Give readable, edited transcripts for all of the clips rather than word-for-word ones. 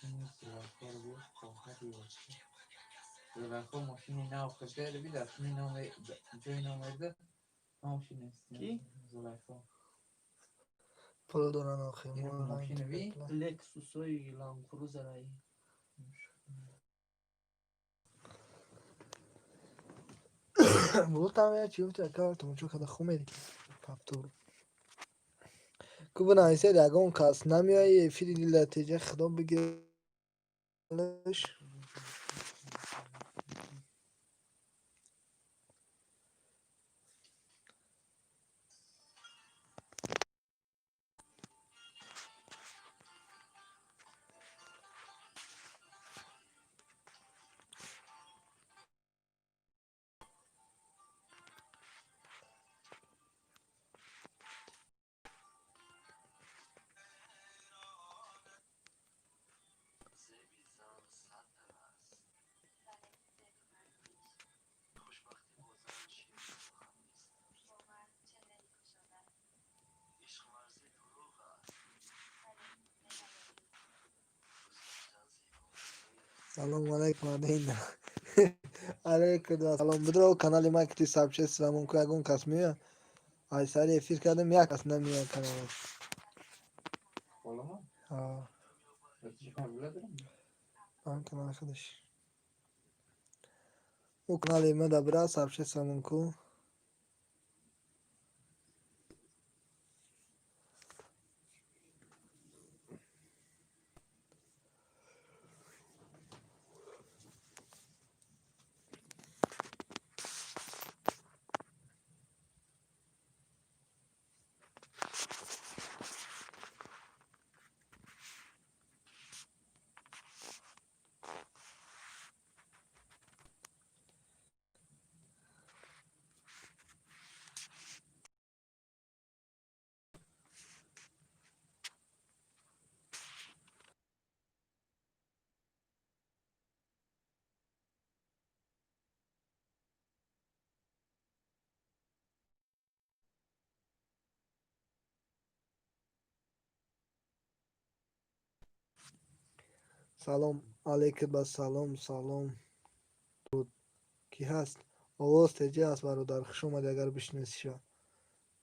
این زلافا رو بیار خواهد باشه. زلافا ماشین نو خیلی بیده این نامه جای نامه ماشین کی؟ است زلافا پول دارن آخه این ما ماشین رنگ وی بپلا لکسوس های لام کروزر ای. بولتم ya ci ufta kartu mu çoka da khumeri paptur kubuna ise da gon kas namiye fili dilatece khidam bigeleş سلام علیکم دینا علیکم سلام بدرو کانال ما کتی سابچه سلام کو اگون کس میاد ay sari efir kردم یک کس نمیاد کانال بالا ما ها بچه شما بلدرم من کانال خودش او کانال ما دبره سابچه سلام کو سلام علیکم با سلام سلام کی هست آواز تجی است برادر خوش اومدی اگر بشناسی شو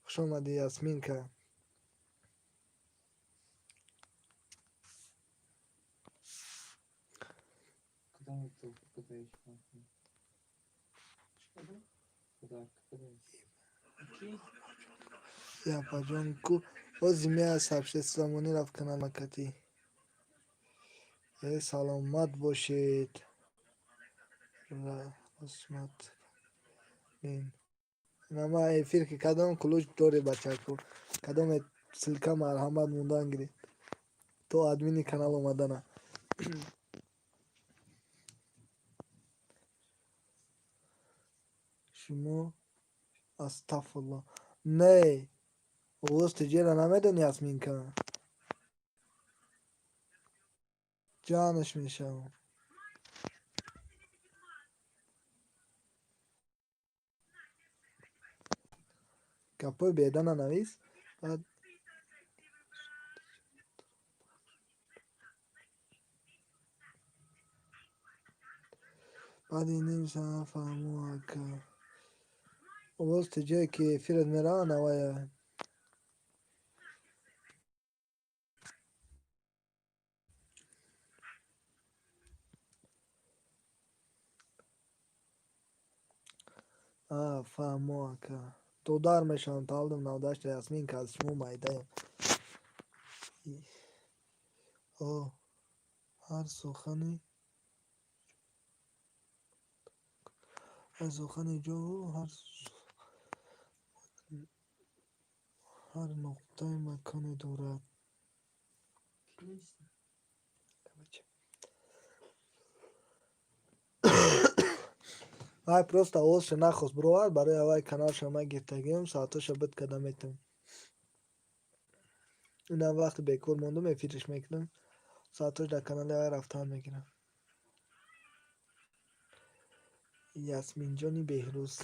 خوش اومدی یاسمین که کدام تو کدایش کنم کدام کدایش کی؟ یا پاجون کو اوزیمی از سبشه سلامونی رفت کنال مکتی سلامت باشید قسمت این نما افیر که کدام کلوش دوری بچه کو کدام سلکه مرحمت موندن گیری تو ادمینی کانال اومدنه شما استغفرالله نه اوست تجیره نمیدونی یاسمین که جانش میشم کپوی بیدن نویس بعد بعد این نمیشم فهمو که اوست تجیه که فیرد میرا نوایه فهمو که تو دار میشم تا aldım نوداشت یاسمین که از شما مایده او هر سخنی هر سخنی جو هر نقطه مکان دورد نیست. ай просто овоз нахост бировар барои авай канал шама гиртагиам соаташа бит када метавам инам вақти бекор мондум эфириш мекунам соаташ дар канали авай рафтан мегирам ясминҷони беҳрӯз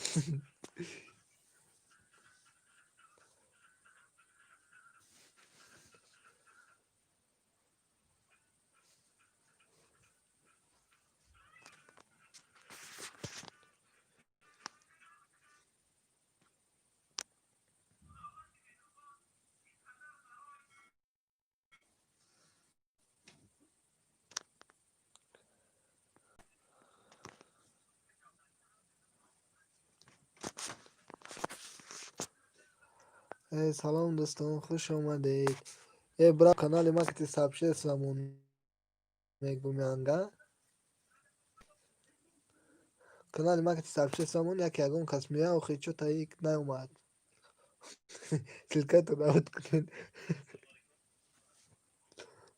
سلام دوستان خوش آمدید. برا کانال ما که سابشه سامون میگویانگا کانال ما که سابشه سامون یکی اگون کسمیه و خیچو تا یک نیومد سلکت رو داود کنید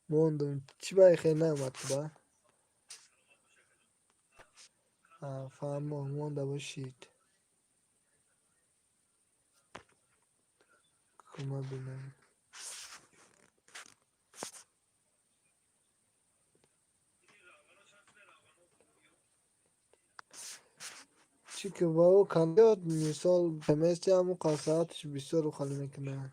موندم چی برای خیلی نیومد با فهم مونده باشید کما بینم چی که واو کاندیات مثال پمستی همون قاساتش بسیار رو خالی میکنه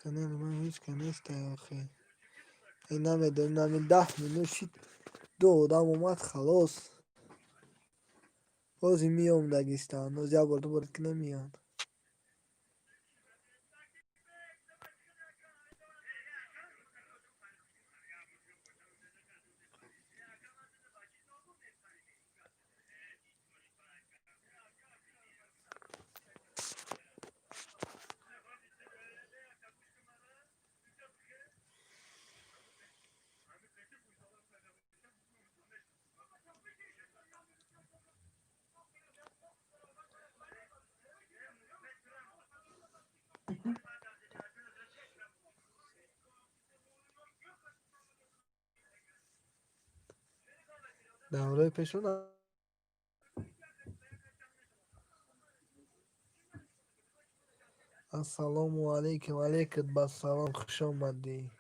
کانال من هیچ کنیسته آخه این نمیدونم نمی 10 minut شد دو آدم اومد خلاص بازی میام داگستان باز یا برده برد که نمیاد دوره پیشون السلام علیکم علیکم با سلام خوش آمدی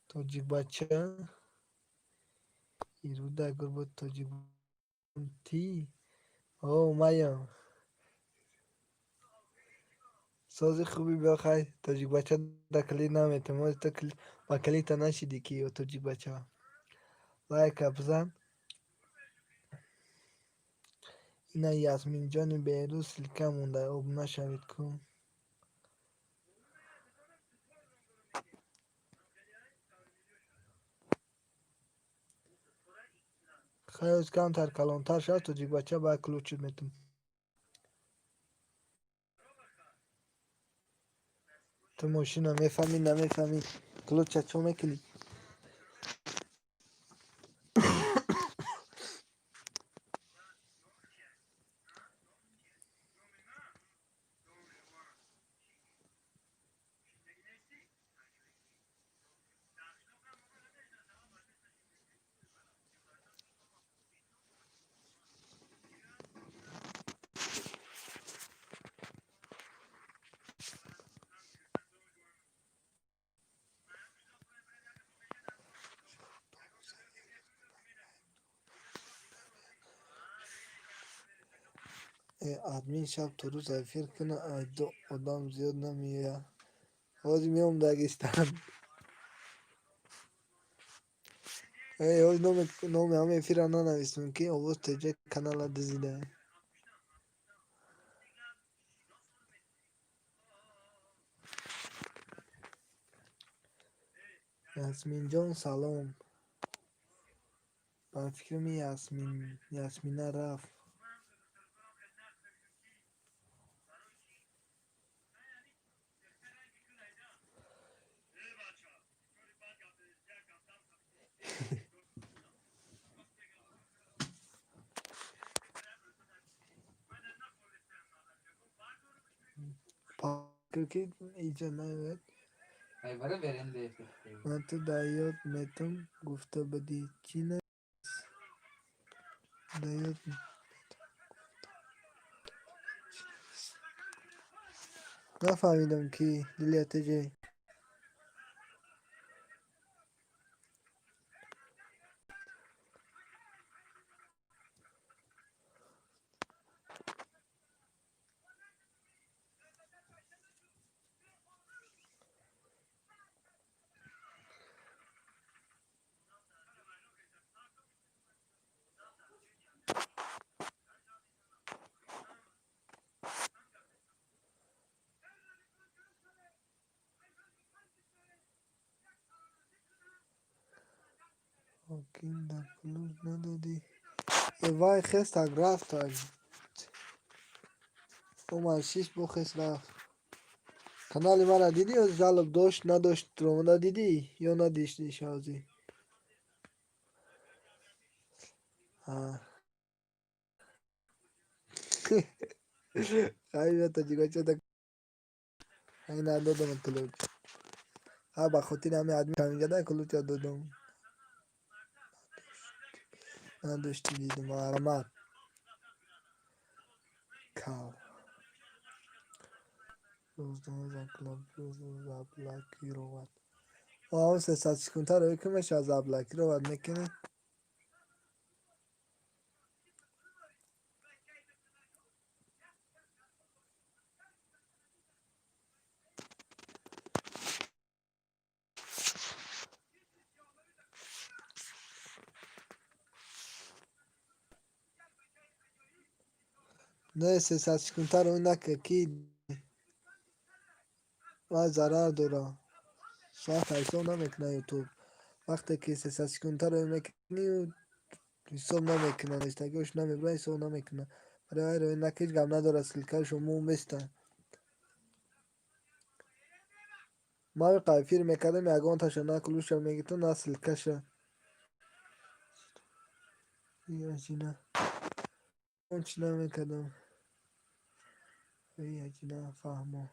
تاجیک بچه ایرو در گربت تاجیک تی او مایم سازی خوبی بخوای تاجیک بچه در کلی نمیتونم تا با کلی تا نشیدی که یا تاجیک بچه لایک بزن اینا یاسمین جان بیروز سلکه مونده اوب نشوید کن خیلی از کمتر کلانتر شد تاجیک بچه با کلوچ میتون تو ماشینا میفهمی نمیفهمی کلوچ چو میکلی آدمین شب تو روز افیر کنه دو آدم زیاد نمیه بازی میام داگستان نام همه افیر انا نویسم که آواز تجه کانال دزیده یاسمین جان سلام با فکرم یاسمینه رفت پاکر ایجا نیوید Hayvara verende efekti. من تو دایات میتم گفته بدی چی نه دایات نفهمیدم کی دلیت جی حاکم در کلوز ندادی ای وای خستک رفت تاج اومد 6 بو خست رفت کانال مرا دیدی یا جالب داشت نداشت رومنا دیدی یا ندیشتی شازی ها خیلی تا جیگا چه تا این ندادم کلوچ ها با خاطر همه آدمی کمی جدا کلوچ دادم نداشتی دیدم آرامت کاو روزنامه زنکلاب روز ابلکی رو ود آه 300 سکونتر رو یکمش از ابلکی رو ود میکنه نه 300 سکونتر رو نکه کی و ضرر داره ساعت حساب نمیکنه یوتیوب وقتی که 300 سکونتر رو میکنی و حساب نمیکنه نشتگیش نمیبره حساب نمیکنه برای رو اینک هیچ گم نداره سلکش و مو میسته ما قایفیر میکردم یگان تاشو نکلوش رو میگی تو نه سلکشه یا جینا اون چی نمیکردم یا جینا فهمو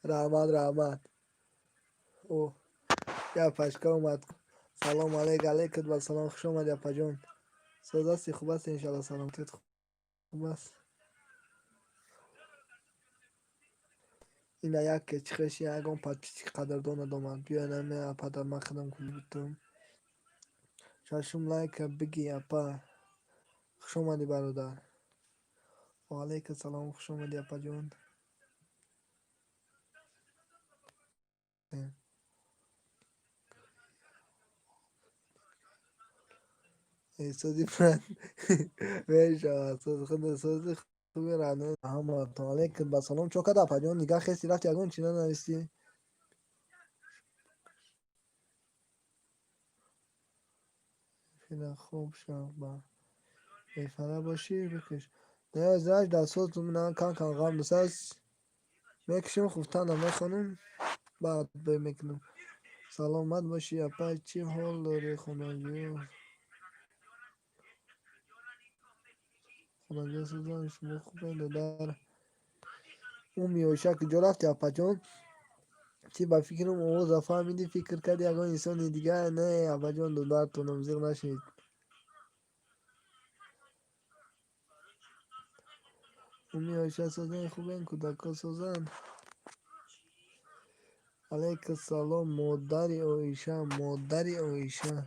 رحمت او یا پشکا اومد سلام علیک علیکت و سلام خوش اومد یا پجون سوزاستی خوب است انشالله سلامتیت خوب است اینا یک چخشی یگان پد پیچی قدردان دومد بیا نمی پدر مخدم کلی بودم ششم لایک بگی اپا خوش اومدی برادر و علیک السلام خوش اومدی اپا جون ای سوزی فرند ویشا سوز خود سوزی خوبی رانو اما تو علیک با سلام چوکا اپا جون نگاه خیستی رفت یگان چی ننویستی خیلی خوب شد با بیفره باشی بکش نه ازش دستات تو من کان غم بساز میکشم خوفتن میخونم بعد میکنم سلامت باشی اپا چی حال داری خداجو خداجو سوزان شما خوبه دادر اون میوشه که جو رفتی اپا جون چی با فکرم او زفا میدی فکر کردی اگه انسان دیگه نه اپا جون دادر تو نمزیق نشید اون میوشه سوزان خوبه این کودکا سوزان علیک السلام مادری اویشه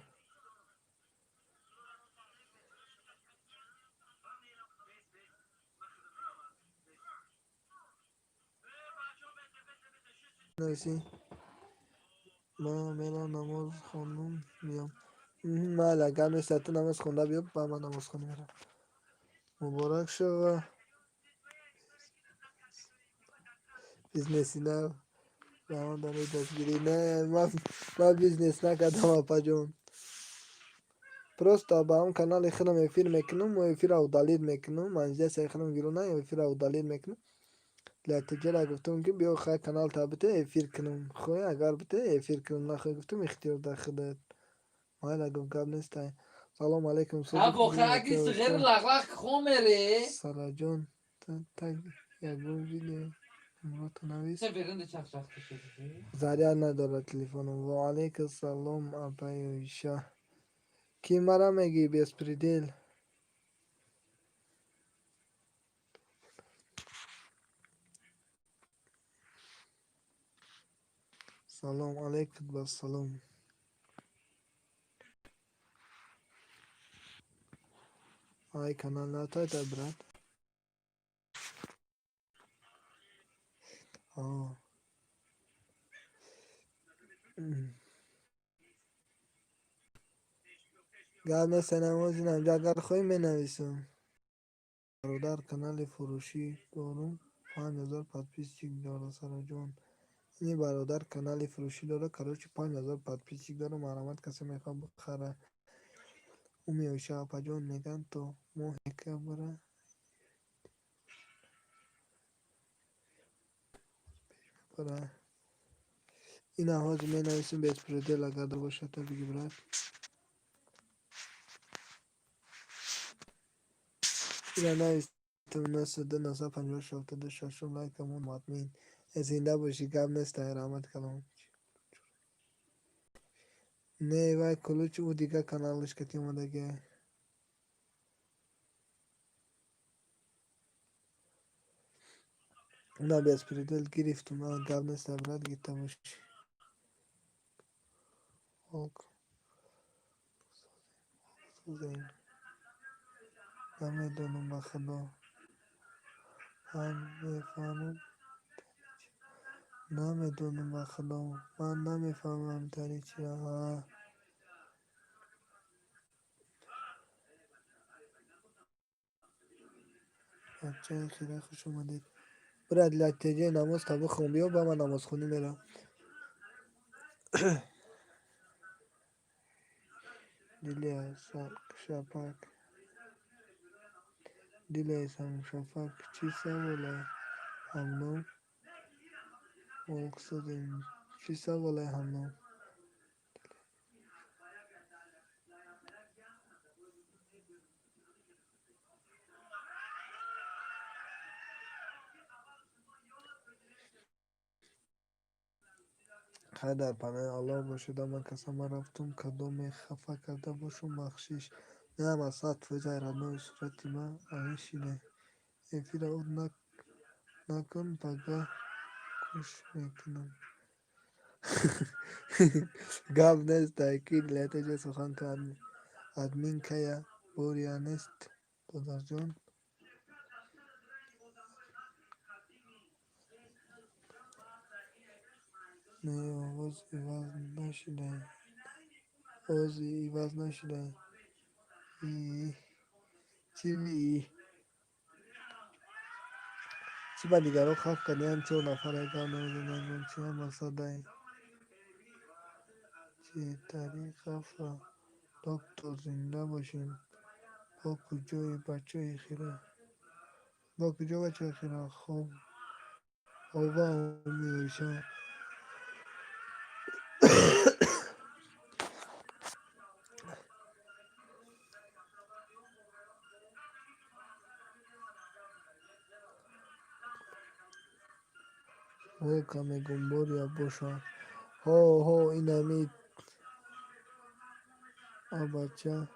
نویسی من میرم نماز خانم میام من اگر نیست تو نماز خونده بیا با من نماز خونی میرم مبارک شو بیزنسی نه رمان داره دستگیری نه ما بیزنس نکردم اپا جون پروستا با اون کانال خودم افیر میکنم و افیر او دالید میکنم منزده سای خودم گیرونه افیر او دالید میکنم لاتجه را گفتم که بیا خواه کانال تا بته افیر کنم خواه اگر بته افیر کنم نخواه گفتم اختیار در خودت ما را گفت گب نیست سلام علیکم سوزی ابو خوبی خاکی صغير نکه لغلق خومره سارا جان تگ یگون ویدیو امراتو نویس چه برنده چخ چخ کشیدی؟ زریع نداره تلفنم و علیک السلام ابایوشا کی مرا میگی بیسپریدیل سلام علیکم با سلام آی کانال نتای تا برات آه گرم سینمازی نمجا اگر خوی می نویسم برادر کانال فروشی دارم 5000 پس پیس چیک داره سارا جان این برادر کانالی فروشی داره کاروچ 5000 подписчик داره مرامت کسی میخواد بخره او میوشه اپا جون میگن تو موهی که بره بره این آواز می نویسیم به اسپریدل اگر دو باشه تا بگی برد این نویسیم نسل ده نسل 50 ششم لایک همون مطمئن زنده باشی گم نیست رحمت کلام نه وای کلوچ او دیگه کانالش کتی اومده اونا به اسپریدل گرفتم گم نیست برد گیتا باش زين نمیدونم به خدا من میفهمم نمیدونم به خدا من نمیفهمم تری چرا بچه خیلی خوش اومدید برد لطجه نماز تا بخون بیا با من نماز خونی میرم دیلی شپک دیلی شپک چی سواله همنو مقصدیم چی سواله همنو خیر در پناه الله باشد من قسم رفتم کدام خفه کرده باشم بخشش نه مسات فجای رنو صورتی من آنشینه افیره او نکن پگه کش میکنم گام نیست تاکید لطجه سخن تو ادمین که بوریا نیست دادر جان نه آواز ایواز نشده آواز ایواز نشده چی بی چی با دیگران خف کنی هم 4 نفر گام نمیزنن چی هم مساده چی طریق خفه دکتر زنده باشین با کجای بچه خیره با کجا بچه خیره خوب آوا میشه و کمی گنبور یا باشن ها این همی بچه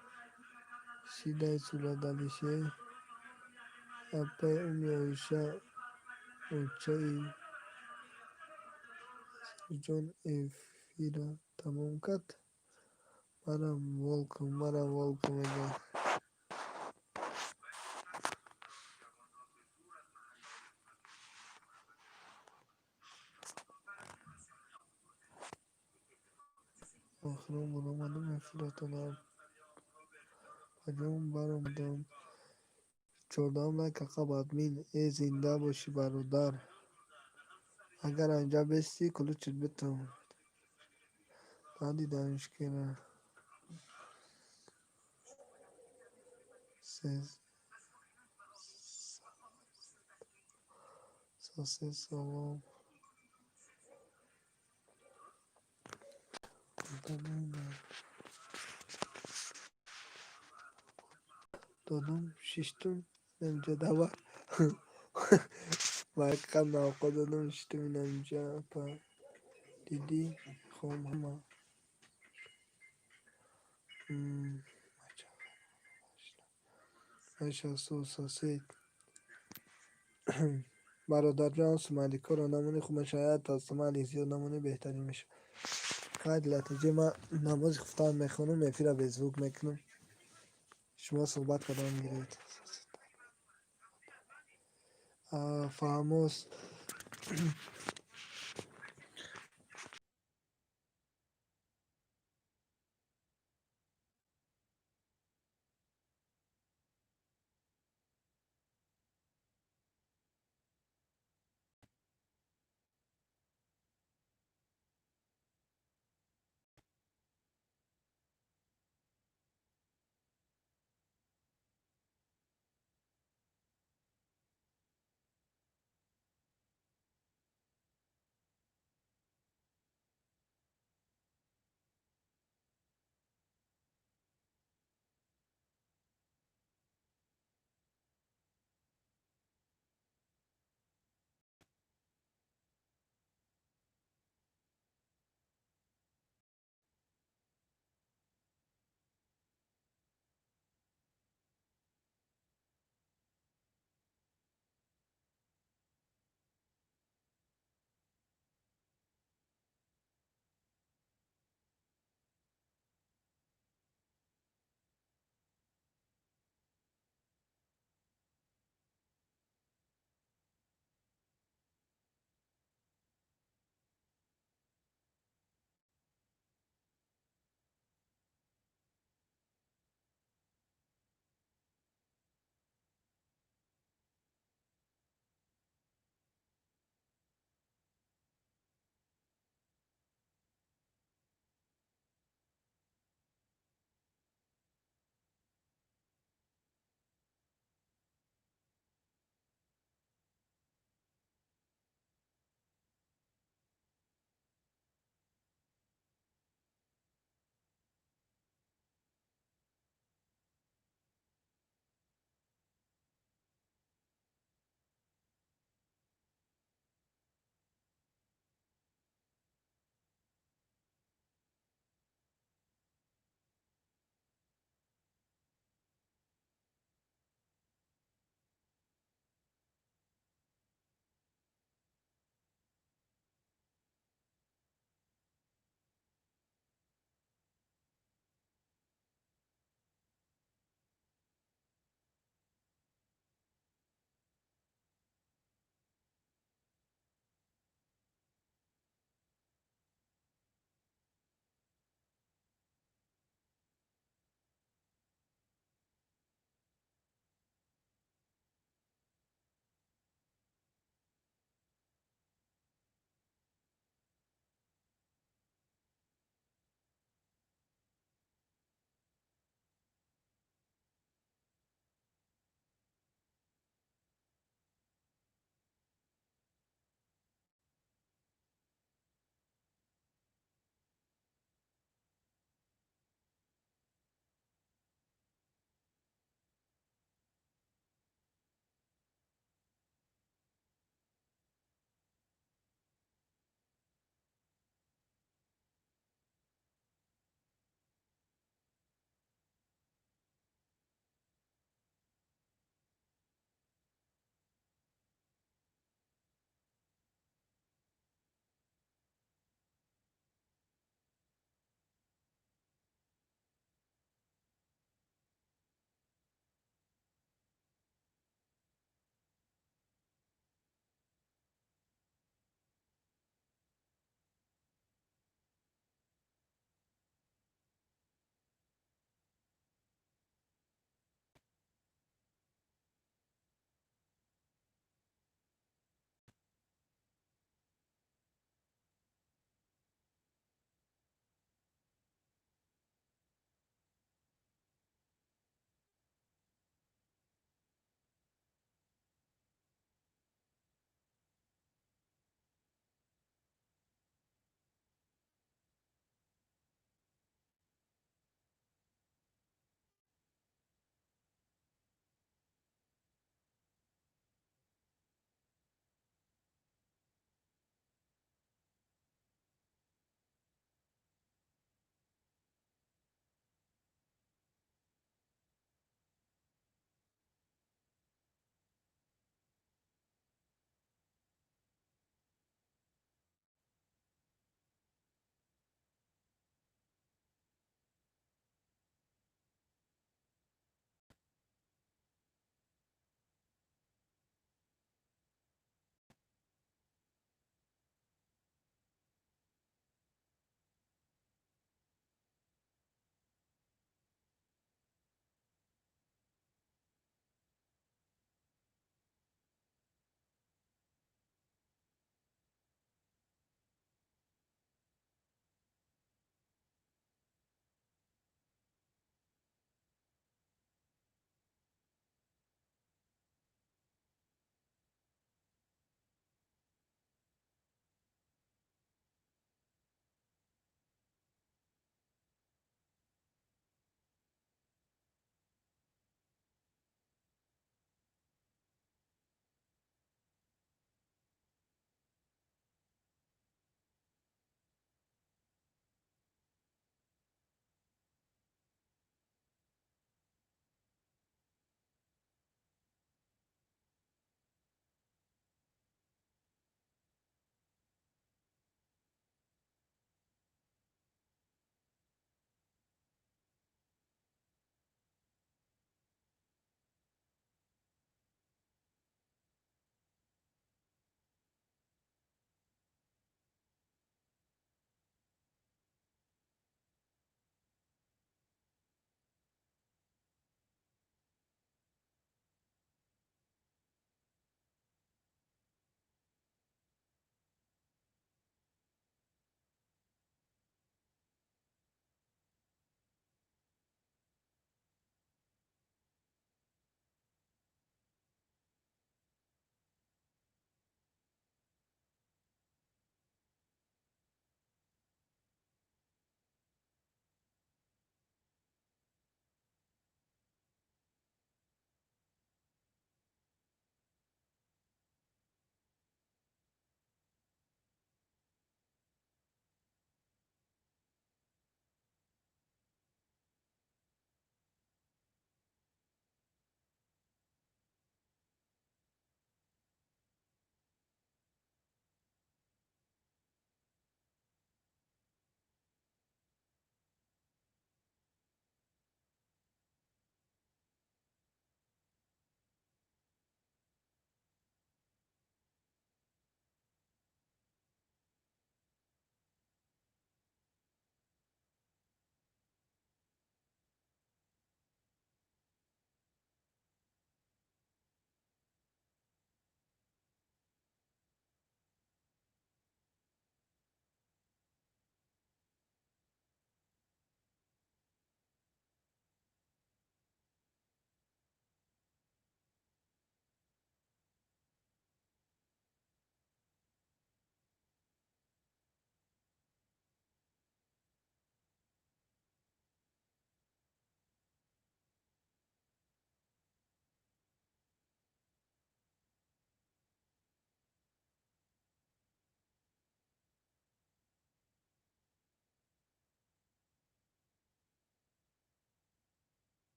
شیده سولا دلیشه اپه میشه اوچه ای جون افیره تموم کد مرم ولکم میگه آخرون برو مدام افیرتون جون برم 14 لایک عقب ادمین ای زنده باشی برادر اگر اینجا بستی کلوچت بتم ندیدمش که سه سوم دادم ششتم نمیجا دوا مرکم ناقا دادم ششتم نمیجا پا دیدی خوام همه ماشا سوساسید برادر جان سومالی رو نمونی خوب شاید تا سومالی زیاد نمونی بهتری میشه خیلی لطجه من نماز خفتان میخونم میفیره به زوگ میکنم شما صحبت کدام میرید فاموس